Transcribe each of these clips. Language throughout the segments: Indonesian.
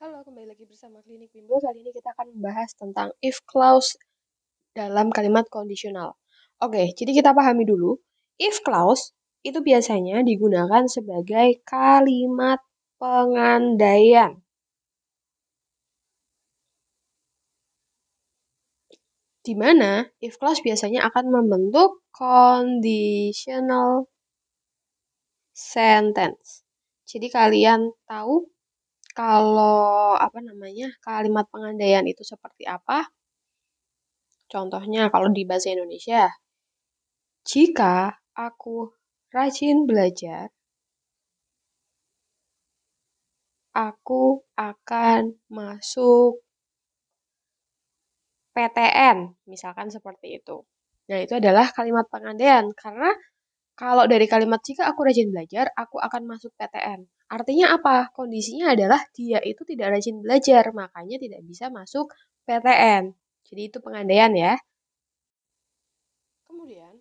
Halo, kembali lagi bersama Klinik Bimbo. Kali ini kita akan membahas tentang if clause dalam kalimat kondisional. Oke, jadi kita pahami dulu. If clause itu biasanya digunakan sebagai kalimat pengandaian. Di mana if clause biasanya akan membentuk conditional sentence. Jadi kalian tahu kalau kalimat pengandaian itu seperti apa? Contohnya kalau di bahasa Indonesia, jika aku rajin belajar, aku akan masuk PTN, misalkan seperti itu. Nah, itu adalah kalimat pengandaian, karena kalau dari kalimat jika aku rajin belajar, aku akan masuk PTN. Artinya apa? Kondisinya adalah dia itu tidak rajin belajar, makanya tidak bisa masuk PTN. Jadi itu pengandaian ya. Kemudian,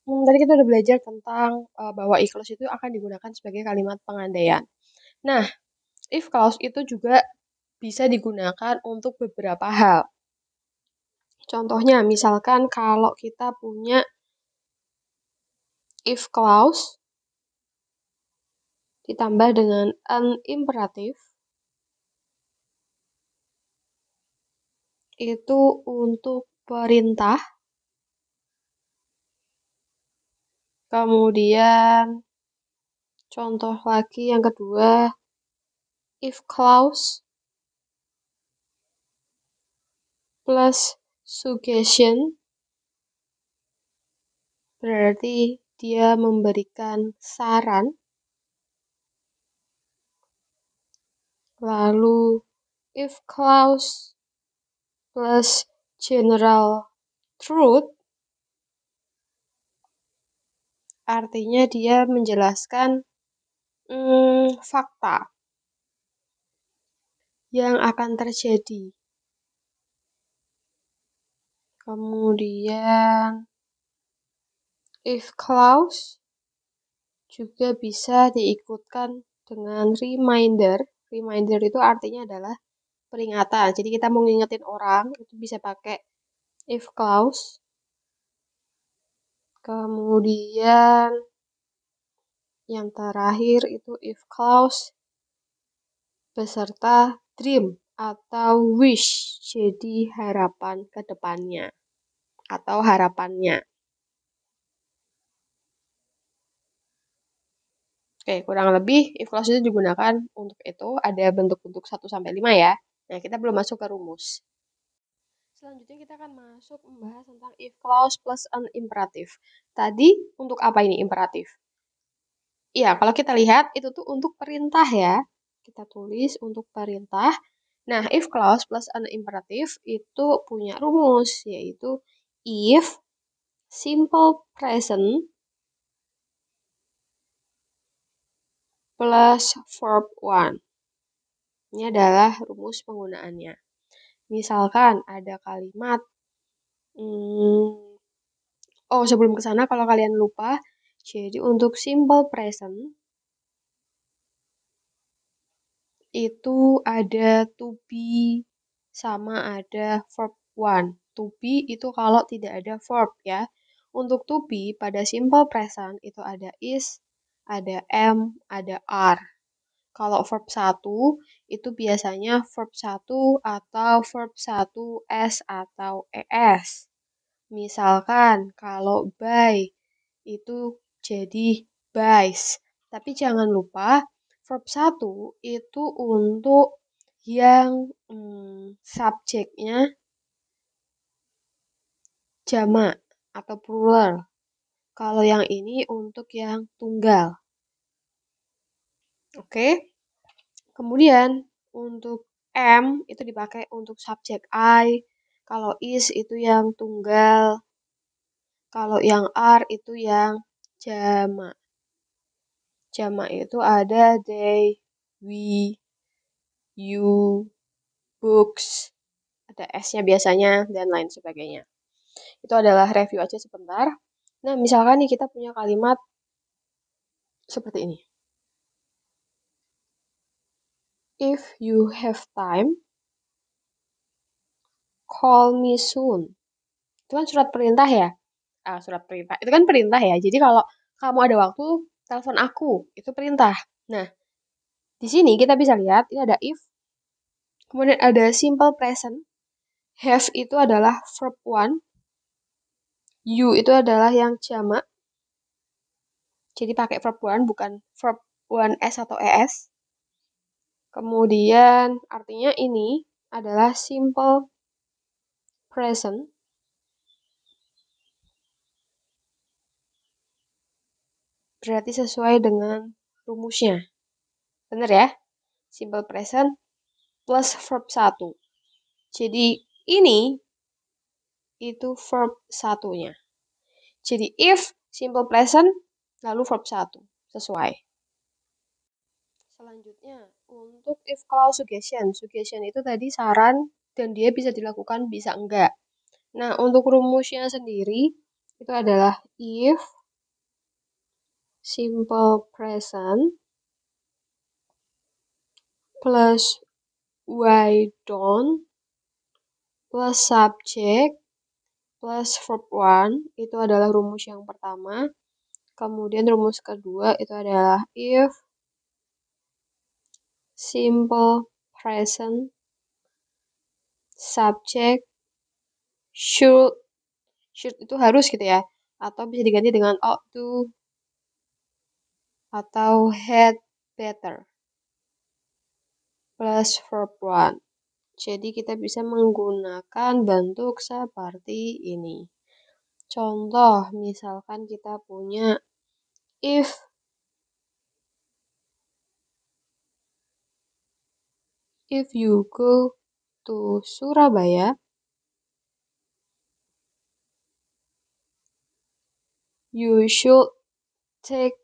tadi kita udah belajar tentang bahwa if clause itu akan digunakan sebagai kalimat pengandaian. Nah, if clause itu juga bisa digunakan untuk beberapa hal. Contohnya, misalkan kalau kita punya if clause ditambah dengan an imperatif, itu untuk perintah. Kemudian, contoh lagi yang kedua, if clause plus suggestion, berarti dia memberikan saran. Lalu, if clause plus general truth, artinya dia menjelaskan fakta yang akan terjadi. Kemudian, if clause juga bisa diikutkan dengan reminder. Reminder itu artinya adalah peringatan. Jadi kita mau ngingetin orang, itu bisa pakai if clause. Kemudian, yang terakhir itu if clause beserta dream atau wish, jadi harapan ke depannya atau harapannya. Oke, kurang lebih if clause itu digunakan untuk itu, ada bentuk-bentuk 1-5 ya. Nah, kita belum masuk ke rumus. Selanjutnya kita akan masuk membahas tentang if clause plus an imperatif. Tadi untuk apa ini imperatif? Iya, kalau kita lihat itu tuh untuk perintah ya. Kita tulis untuk perintah. Nah, if clause plus an imperatif itu punya rumus, yaitu if simple present plus verb 1. Ini adalah rumus penggunaannya. Misalkan ada kalimat, sebelum ke sana kalau kalian lupa, jadi untuk simple present itu ada to be sama ada verb 1. To be itu kalau tidak ada verb ya. Untuk to be pada simple present itu ada is, ada am, ada are. Kalau verb 1 itu biasanya verb 1 atau verb 1 s atau es. Misalkan kalau buy itu jadi buys. Tapi jangan lupa verb 1 itu untuk yang subjeknya jamak atau plural. Kalau yang ini untuk yang tunggal. Oke. Kemudian untuk am itu dipakai untuk subjek I. Kalau is itu yang tunggal. Kalau yang are itu yang jamak. Jamak itu ada they, we, you, books, ada S-nya biasanya, dan lain sebagainya. Itu adalah review aja sebentar. Nah, misalkan nih kita punya kalimat seperti ini. If you have time, call me soon. Itu kan surat perintah ya? Surat perintah. Itu kan perintah ya. Jadi kalau kamu ada waktu, telepon aku. Itu perintah. Nah, di sini kita bisa lihat ini ada if, kemudian ada simple present. Have itu adalah verb one. You itu adalah yang jamak. Jadi pakai verb one bukan verb one s atau es. Kemudian artinya ini adalah simple present. Berarti sesuai dengan rumusnya. Benar ya? Simple present plus verb 1. Jadi ini itu verb satunya. Jadi if simple present lalu verb 1. Sesuai. Selanjutnya, untuk if clause suggestion. Suggestion itu tadi saran dan dia bisa dilakukan, bisa enggak. Nah, untuk rumusnya sendiri itu adalah if simple present plus why don't plus subject plus verb one itu adalah rumus yang pertama. Kemudian rumus kedua itu adalah if simple present subject should itu harus gitu ya, atau bisa diganti dengan ought to atau had better plus verb one. Jadi kita bisa menggunakan bentuk seperti ini. Contoh, misalkan kita punya if you go to Surabaya, you should take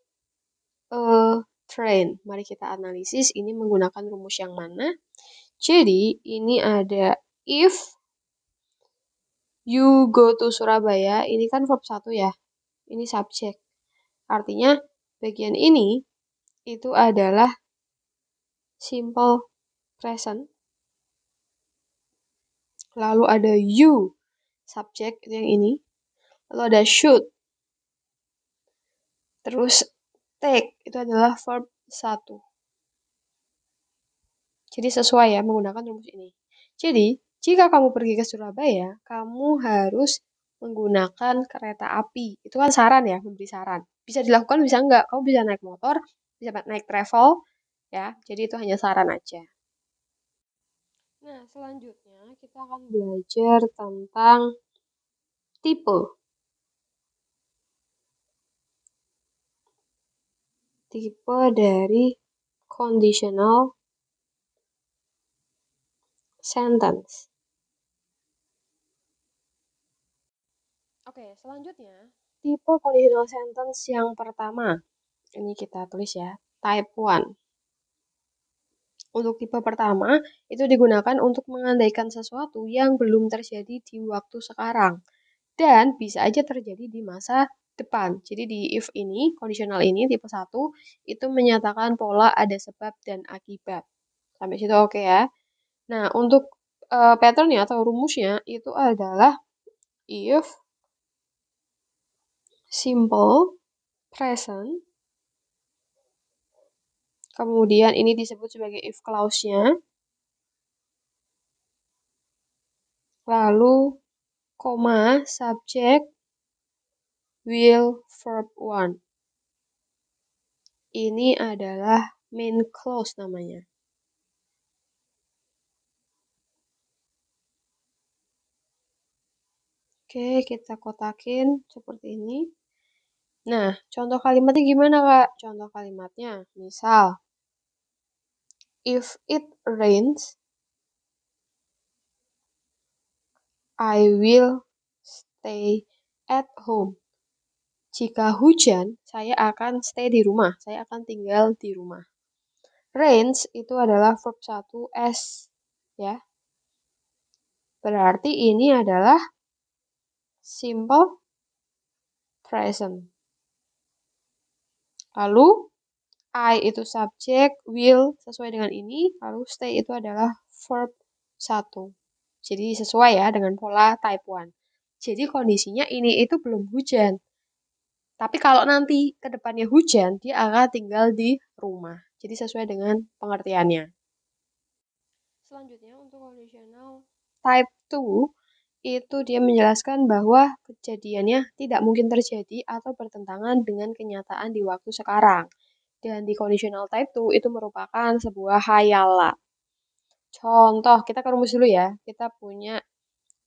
a train. Mari kita analisis ini menggunakan rumus yang mana. Jadi ini ada if you go to Surabaya, ini kan verb 1 ya. Ini subjek. Artinya bagian ini itu adalah simple present. Lalu ada you, subjek itu yang ini. Lalu ada should. Terus take itu adalah verb 1. Jadi sesuai ya menggunakan rumus ini. Jadi, jika kamu pergi ke Surabaya, kamu harus menggunakan kereta api. Itu kan saran ya, memberi saran. Bisa dilakukan, bisa enggak. Kamu bisa naik motor, bisa naik travel, ya. Jadi itu hanya saran aja. Nah, selanjutnya kita akan belajar tentang tipe. Tipe dari conditional sentence. Oke, selanjutnya tipe conditional sentence yang pertama. Ini kita tulis ya, type 1. Untuk tipe pertama, itu digunakan untuk mengandaikan sesuatu yang belum terjadi di waktu sekarang. Dan bisa aja terjadi di masa depan. Jadi di if ini, conditional ini, tipe 1, itu menyatakan pola ada sebab dan akibat. Sampai situ oke ya. Nah, untuk patternnya atau rumusnya itu adalah if simple present. Kemudian ini disebut sebagai if clause-nya. Lalu, koma, subject, will, verb 1. Ini adalah main clause namanya. Oke, kita kotakin seperti ini. Nah, contoh kalimatnya gimana, Kak? Contoh kalimatnya, misal, if it rains, I will stay at home. Jika hujan, saya akan stay di rumah. Saya akan tinggal di rumah. Rains itu adalah verb 1 S. Ya. Berarti ini adalah simple present. Lalu, I itu subjek, will sesuai dengan ini, lalu stay itu adalah verb 1. Jadi sesuai ya dengan pola type 1. Jadi kondisinya ini itu belum hujan. Tapi kalau nanti ke depannya hujan, dia akan tinggal di rumah. Jadi sesuai dengan pengertiannya. Selanjutnya untuk conditional type 2, itu dia menjelaskan bahwa kejadiannya tidak mungkin terjadi atau bertentangan dengan kenyataan di waktu sekarang. Dan di conditional type 2 itu merupakan sebuah hayalan. Contoh, kita ke rumus dulu ya. Kita punya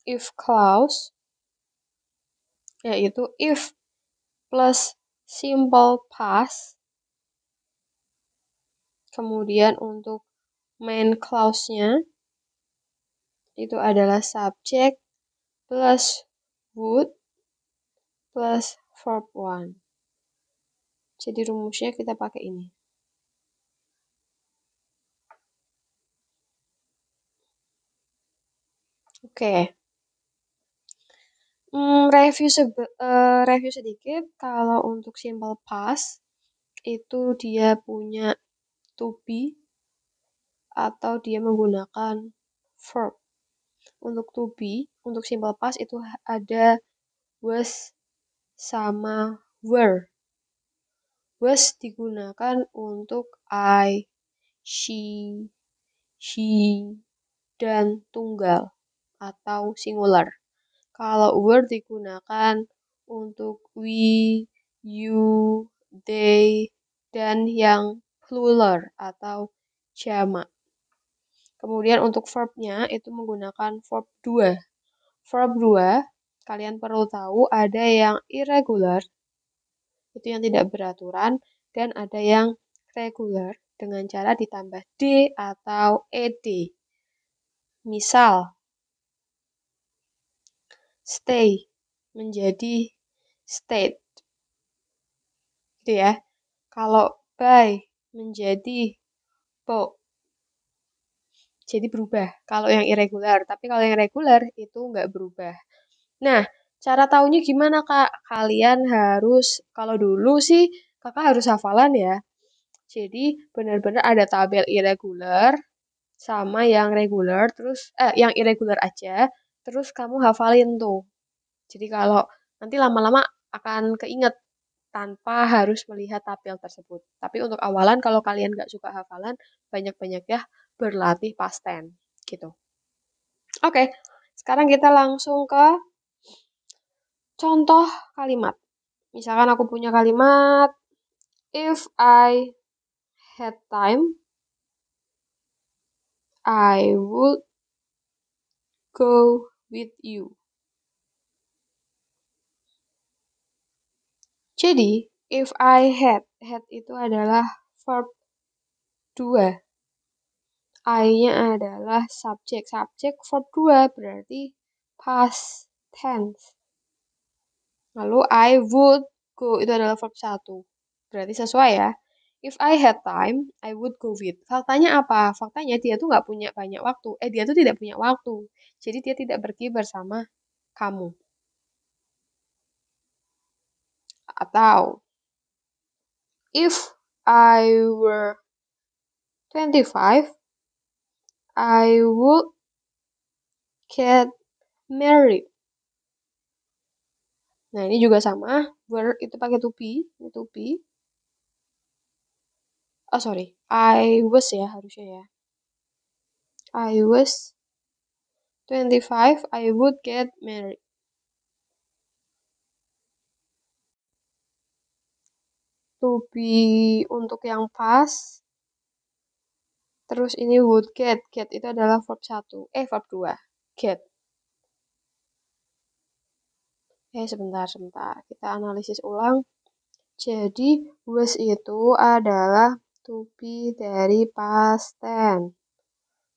if clause, yaitu if plus simple past. Kemudian untuk main clause-nya itu adalah subject plus would plus verb 1. Jadi rumusnya kita pakai ini. Oke. Review sedikit. Kalau untuk simple past itu dia punya to be atau dia menggunakan verb. Untuk to be, untuk simple past itu ada was sama were. Was digunakan untuk I, she, he, dan tunggal atau singular. Kalau were digunakan untuk we, you, they, dan yang plural atau jamak. Kemudian untuk verbnya itu menggunakan verb 2. Verb 2, kalian perlu tahu ada yang irregular, itu yang tidak beraturan, dan ada yang regular dengan cara ditambah d atau ed. Misal, stay menjadi stayed. Gitu ya. Kalau buy menjadi bought. Jadi berubah kalau yang irregular. Tapi kalau yang regular itu nggak berubah. Nah, cara taunya gimana, Kak? Kalian harus, kalau dulu sih Kakak harus hafalan ya. Jadi benar-benar ada tabel irregular sama yang regular, terus yang irregular aja, terus kamu hafalin tuh. Jadi kalau nanti lama-lama akan keinget tanpa harus melihat tabel tersebut. Tapi untuk awalan kalau kalian nggak suka hafalan, banyak-banyak ya berlatih past tense gitu. Oke, sekarang kita langsung ke contoh kalimat. Misalkan aku punya kalimat, if I had time, I would go with you. Jadi, if I had itu adalah verb 2. I-nya adalah subjek. Subjek verb 2 berarti past tense. Lalu I would go itu adalah verb 1. Berarti sesuai ya. If I had time, I would go with. Faktanya apa? Faktanya dia tuh nggak punya banyak waktu. Dia tuh tidak punya waktu. Jadi dia tidak pergi bersama kamu. Atau, if I were 25, I would get married. Nah, ini juga sama. Were itu pakai to be. To be. Oh, sorry. I was ya harusnya ya. I was 25, I would get married. To be untuk yang pas. Terus ini would get. Get itu adalah verb 1. Verb 2. Get. Sebentar. Kita analisis ulang. Jadi, was itu adalah to be dari past tense.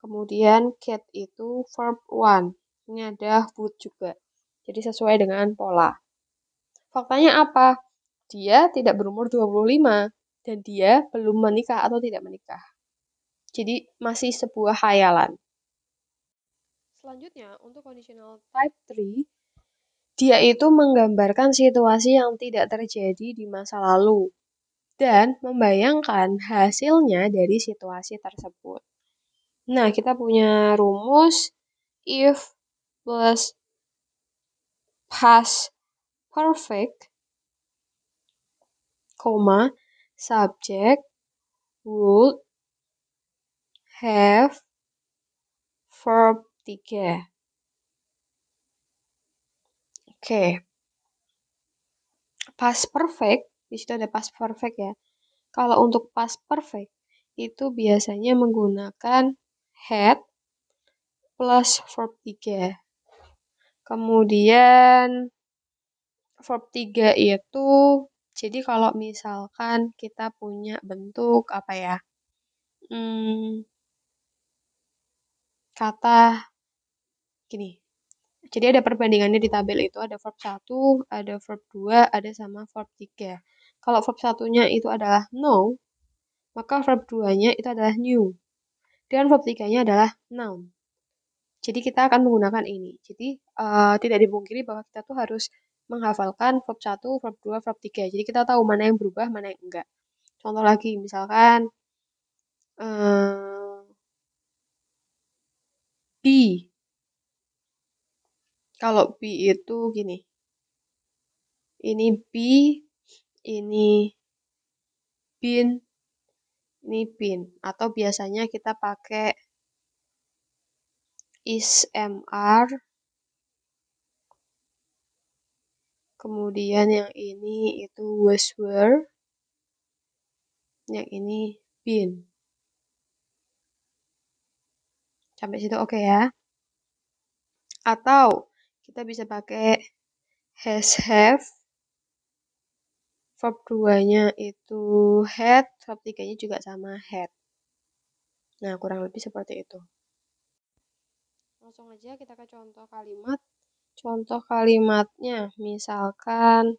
Kemudian get itu verb 1. Ini ada would juga. Jadi sesuai dengan pola. Faktanya apa? Dia tidak berumur 25 dan dia belum menikah atau tidak menikah. Jadi masih sebuah khayalan. Selanjutnya untuk conditional type 3, dia itu menggambarkan situasi yang tidak terjadi di masa lalu. dan membayangkan hasilnya dari situasi tersebut. Nah, kita punya rumus if plus past perfect, subject would have verb 3. Oke. Past perfect, di situ ada past perfect ya. Kalau untuk past perfect, itu biasanya menggunakan had plus verb 3. Kemudian verb 3 itu, jadi kalau misalkan kita punya bentuk apa ya, kata gini. Jadi ada perbandingannya di tabel itu, ada verb 1, ada verb 2, ada sama verb 3. Kalau verb 1-nya itu adalah know, maka verb 2-nya itu adalah knew. Dan verb 3-nya adalah noun. Jadi kita akan menggunakan ini. Jadi tidak dipungkiri bahwa kita tuh harus menghafalkan verb 1, verb 2, verb 3. Jadi kita tahu mana yang berubah, mana yang enggak. Contoh lagi, misalkan be. Kalau be itu gini. Ini be, ini been, ini been. Atau biasanya kita pakai is, mr. Kemudian yang ini itu was, were. Yang ini been. Sampai situ oke ya. Atau kita bisa pakai has, have. Verb 2-nya itu had, verb 3-nya juga sama had. Nah, kurang lebih seperti itu. Langsung aja kita ke contoh kalimat. Contoh kalimatnya, misalkan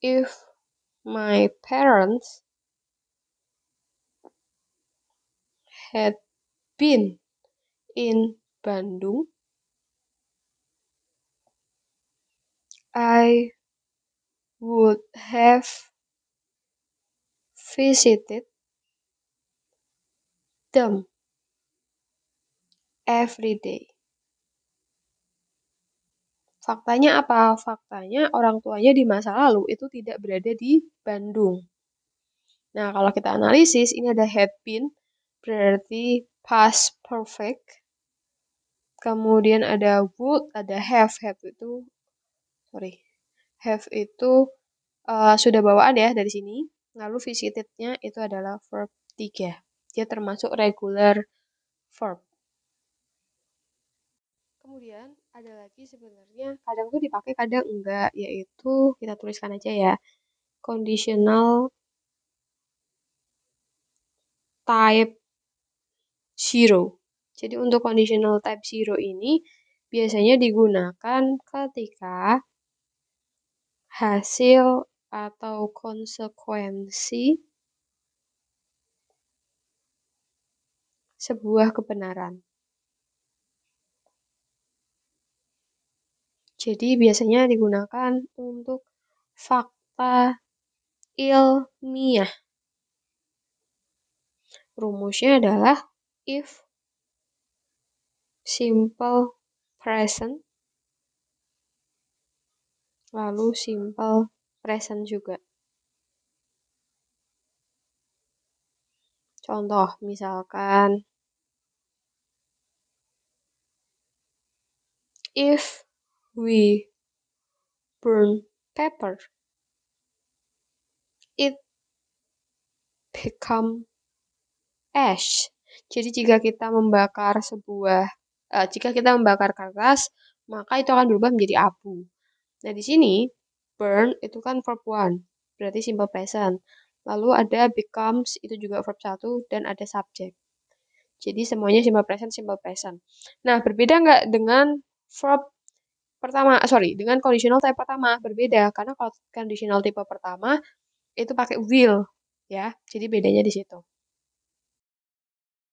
if my parents had been in Bandung, I would have visited them every day. Faktanya apa? Faktanya orang tuanya di masa lalu itu tidak berada di Bandung. Nah, kalau kita analisis, ini ada had been, berarti past perfect. Kemudian ada would, ada have. Have itu sudah bawaan ya dari sini. Lalu visitednya itu adalah verb 3. Dia termasuk regular verb. Kemudian ada lagi sebenarnya kadang tuh dipakai kadang enggak, yaitu kita tuliskan aja ya. Conditional type 0. Jadi untuk conditional type 0 ini biasanya digunakan ketika hasil atau konsekuensi sebuah kebenaran. Jadi biasanya digunakan untuk fakta ilmiah. Rumusnya adalah if simple present, lalu simple present juga. Contoh, misalkan if we burn paper, it become ash. Jadi jika kita membakar kertas, maka itu akan berubah menjadi abu. Nah, di sini burn itu kan verb 1, berarti simple present. Lalu ada becomes, itu juga verb 1, dan ada subject. Jadi semuanya simple present. Nah, berbeda nggak dengan verb pertama? Dengan conditional type pertama, berbeda. Karena kalau conditional tipe pertama, itu pakai will, ya. Jadi bedanya di situ.